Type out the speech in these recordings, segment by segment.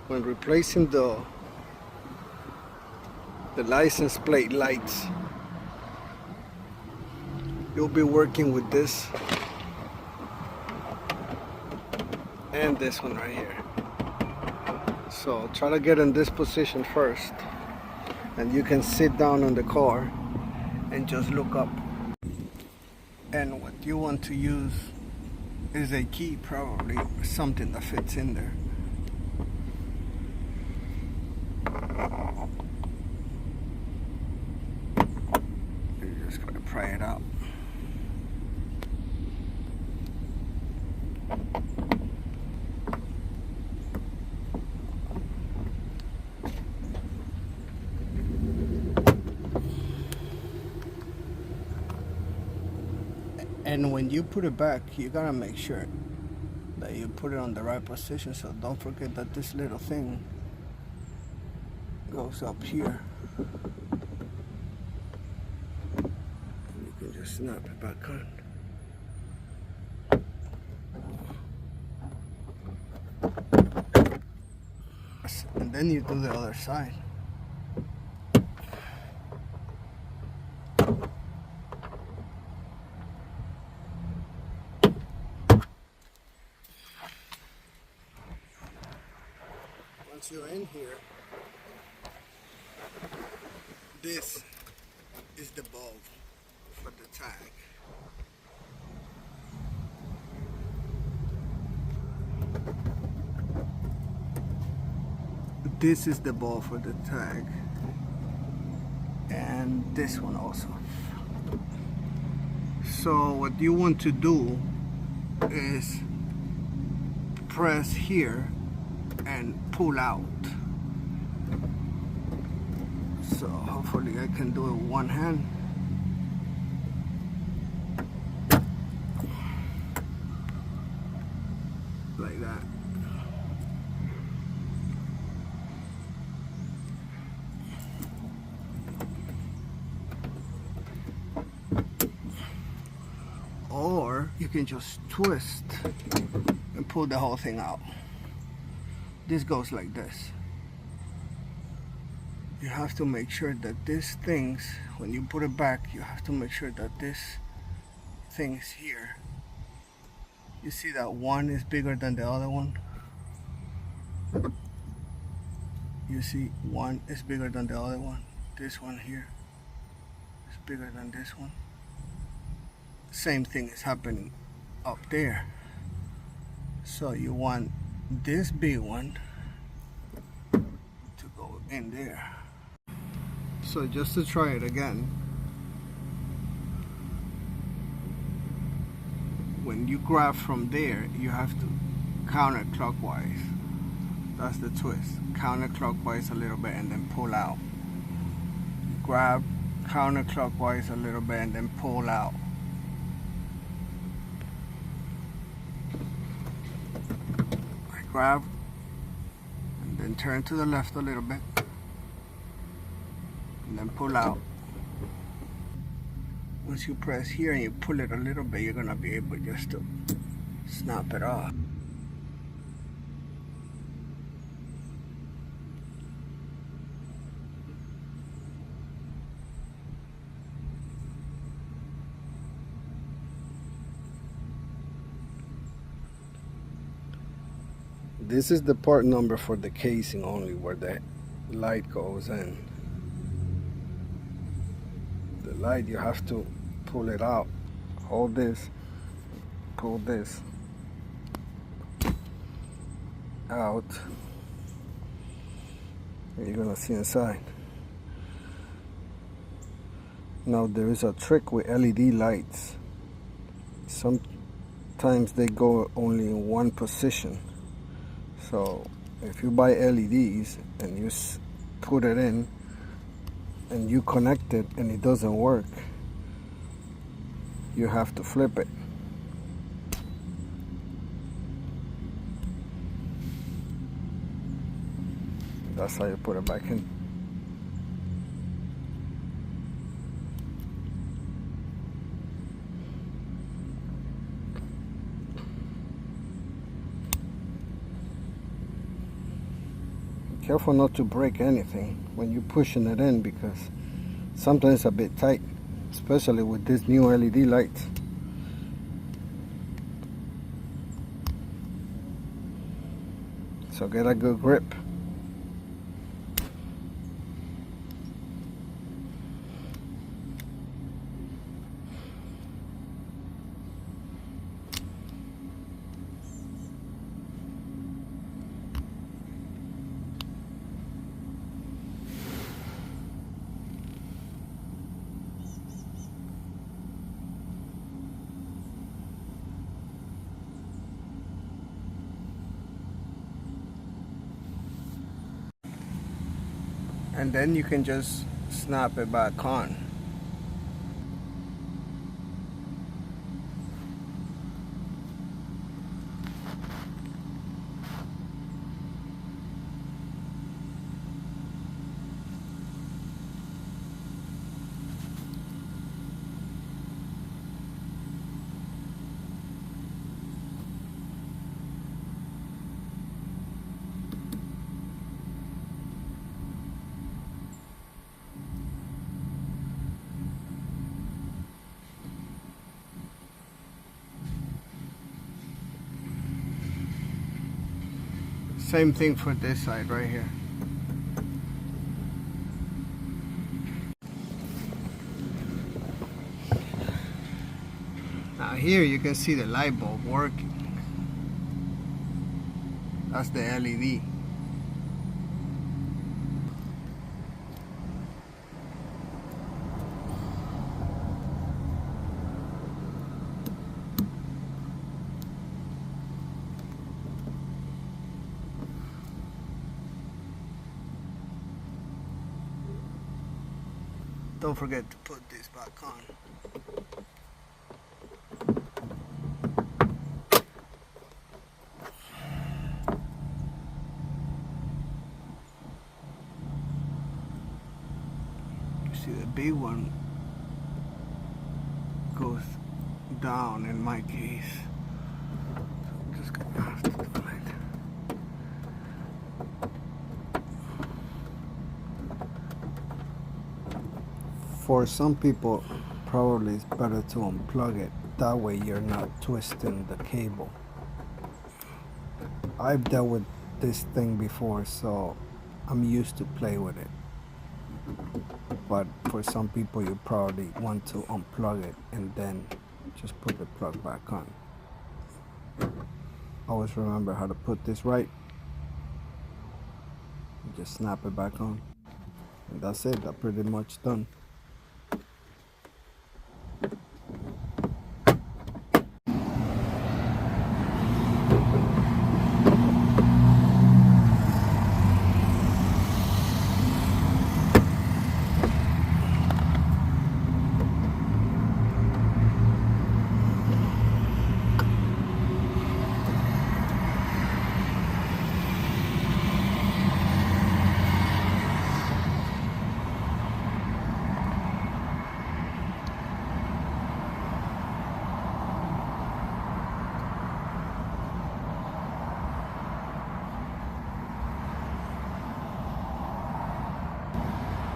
when replacing the license plate lights, you'll be working with this and this one right here. So try to get in this position first, and you can sit down on the car and just look up. And what you want to use is a key, probably something that fits in there. You just gotta pry it out. And when you put it back, you gotta make sure that you put it on the right position. So don't forget that this little thing goes up here. And you can just snap it back on. And then you do the other side. Once you're in here, this is the bulb for the tag. This is the bulb for the tag, and this one also. So what you want to do is press here and pull out. So hopefully I can do it with one hand. Like that. Or you can just twist and pull the whole thing out. This goes like this. You have to make sure that these things, when you put it back, you have to make sure that this thing's here. You see that one is bigger than the other one? You see one is bigger than the other one. This one here is bigger than this one. Same thing is happening up there. So you want this big one to go in there. So just to try it again, when you grab from there, you have to counterclockwise. That's the twist. Counterclockwise a little bit and then pull out. Grab counterclockwise a little bit and then pull out. Grab and then turn to the left a little bit and then pull out. Once you press here and you pull it a little bit, you're gonna be able just to snap it off. This is the part number for the casing only, where the light goes in. The light, you have to pull it out. Hold this, pull this out, and you're gonna see inside. Now there is a trick with LED lights. Sometimes they go only in one position. So if you buy LEDs and you put it in and you connect it and it doesn't work, you have to flip it. That's how you put it back in. careful not to break anything when you're pushing it in, because sometimes it's a bit tight, especially with this new LED lights. So get a good grip. And then you can just snap it back on. Same thing for this side right here. Now here you can see the light bulb working. That's the LED. Don't forget to put this back on. You see the big one goes down in my case. So I'm just gonna have to do it. For some people, probably it's better to unplug it. That way you're not twisting the cable. I've dealt with this thing before, so I'm used to play with it. But for some people, you probably want to unplug it and then just put the plug back on. Always remember how to put this right. Just snap it back on. And that's it, that's pretty much done.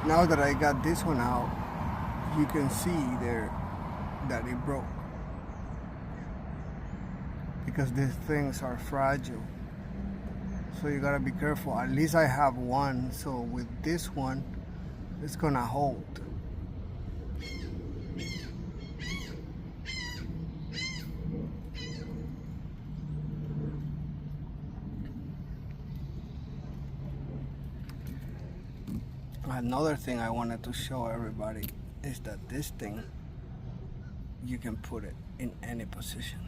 Now that I got this one out, you can see there that it broke, because these things are fragile, so you gotta be careful. At least I have one, so with this one it's gonna hold. Another thing I wanted to show everybody is that this thing, you can put it in any position.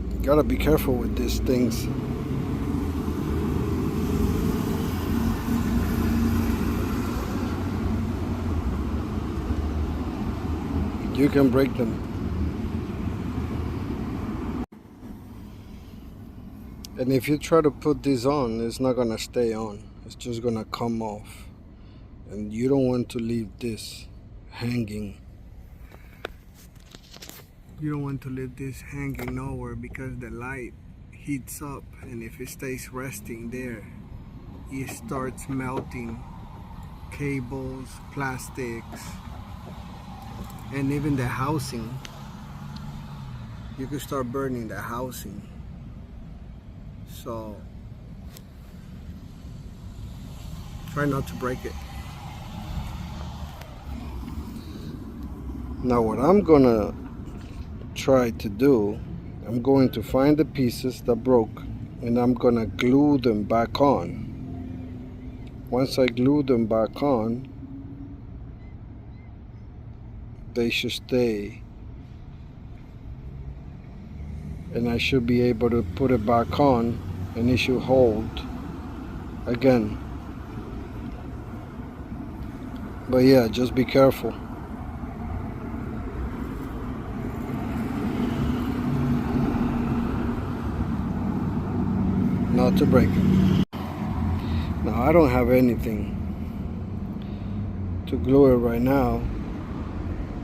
You gotta be careful with these things. You can break them. And if you try to put this on, it's not gonna stay on. It's just gonna come off. And you don't want to leave this hanging. You don't want to leave this hanging nowhere because the light heats up, and if it stays resting there, it starts melting cables, plastics, and even the housing. You could start burning the housing. So try not to break it. Now what I'm gonna try to do, I'm going to find the pieces that broke and I'm gonna glue them back on. Once I glue them back on, they should stay, and I should be able to put it back on and it should hold again. But yeah, just be careful not to break it. Now I don't have anything to glue it right now,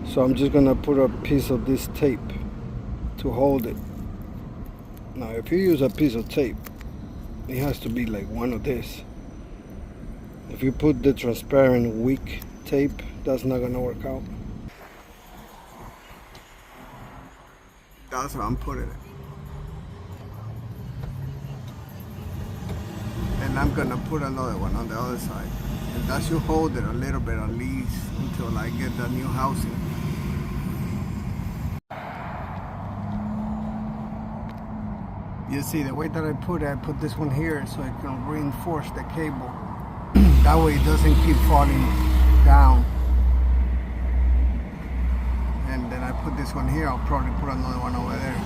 so I'm just gonna put a piece of this tape to hold it. Now if you use a piece of tape, it has to be like one of this. If you put the transparent weak tape, that's not gonna work out. That's how I'm putting it. And I'm gonna put another one on the other side. And that should hold it a little bit at least until I get the new housing. You see, the way that I put this one here so it can reinforce the cable. That way it doesn't keep falling down. And then I put this one here, I'll probably put another one over there.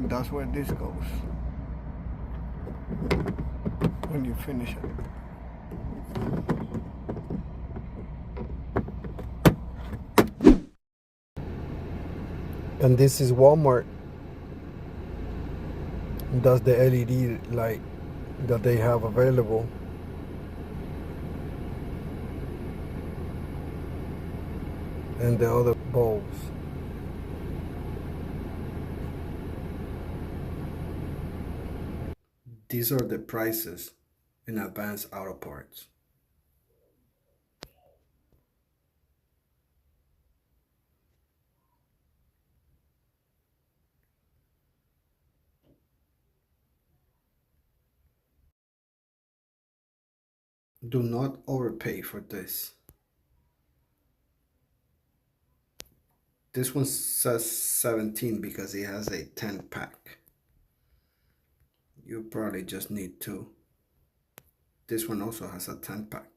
That's where this goes when you finish it. And this is Walmart. That's the LED light that they have available. And the other bulbs. These are the prices in Advanced Auto Parts. Do not overpay for this. This one says 17 because it has a 10 pack. You probably just need 2. This one also has a 10 pack.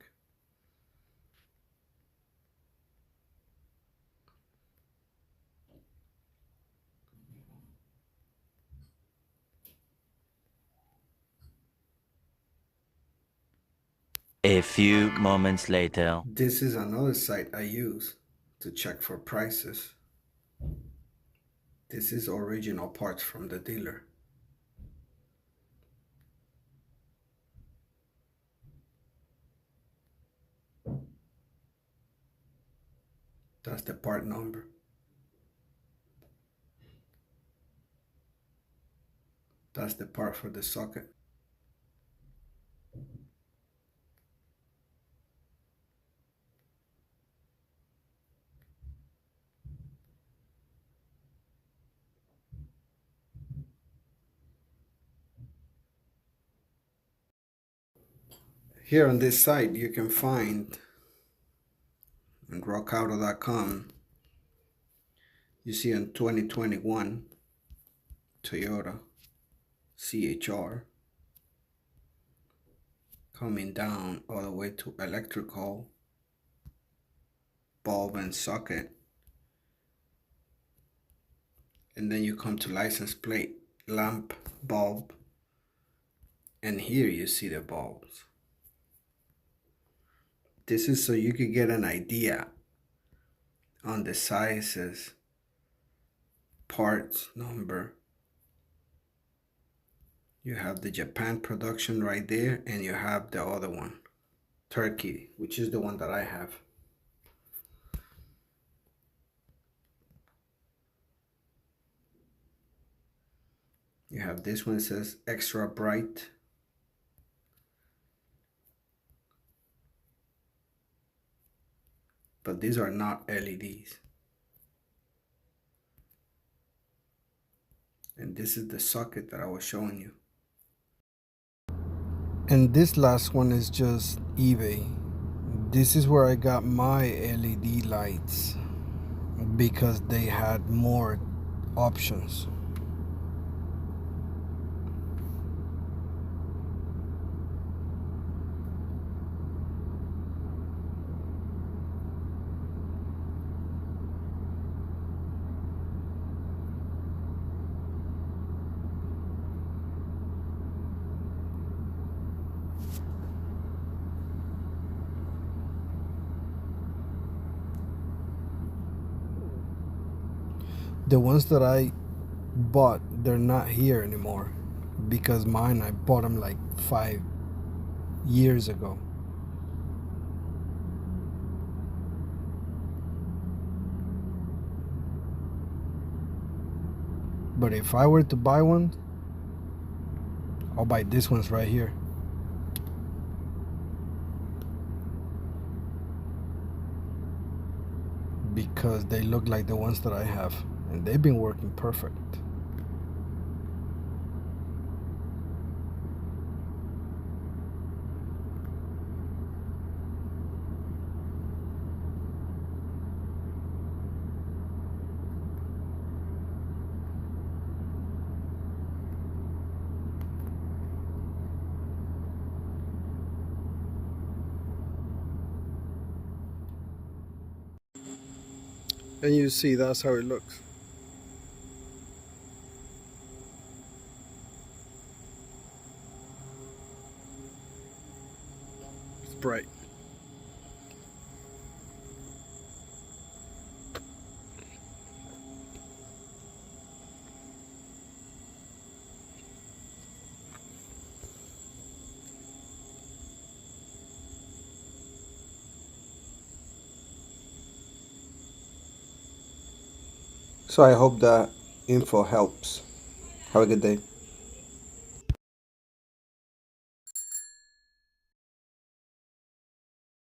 A few moments later. This is another site I use to check for prices. This is original parts from the dealer. That's the part number. That's the part for the socket. Here on this site you can find on rockauto.com, you see on 2021 Toyota CHR coming down all the way to electrical, bulb and socket, and then you come to license plate, lamp, bulb, and here you see the bulbs. This is so you could get an idea on the sizes parts number. You have the Japan production right there, and you have the other one, Turkey, which is the one that I have. You have this one that says extra bright. But these are not LEDs. And this is the socket that I was showing you. And this last one is just eBay. This is where I got my LED lights because they had more options. The ones that I bought, they're not here anymore because mine, I bought them like 5 years ago. But if I were to buy one, I'll buy this one's right here. Because they look like the ones that I have, and they've been working perfect. And you see, that's how it looks. It's bright. So I hope that info helps. Have a good day.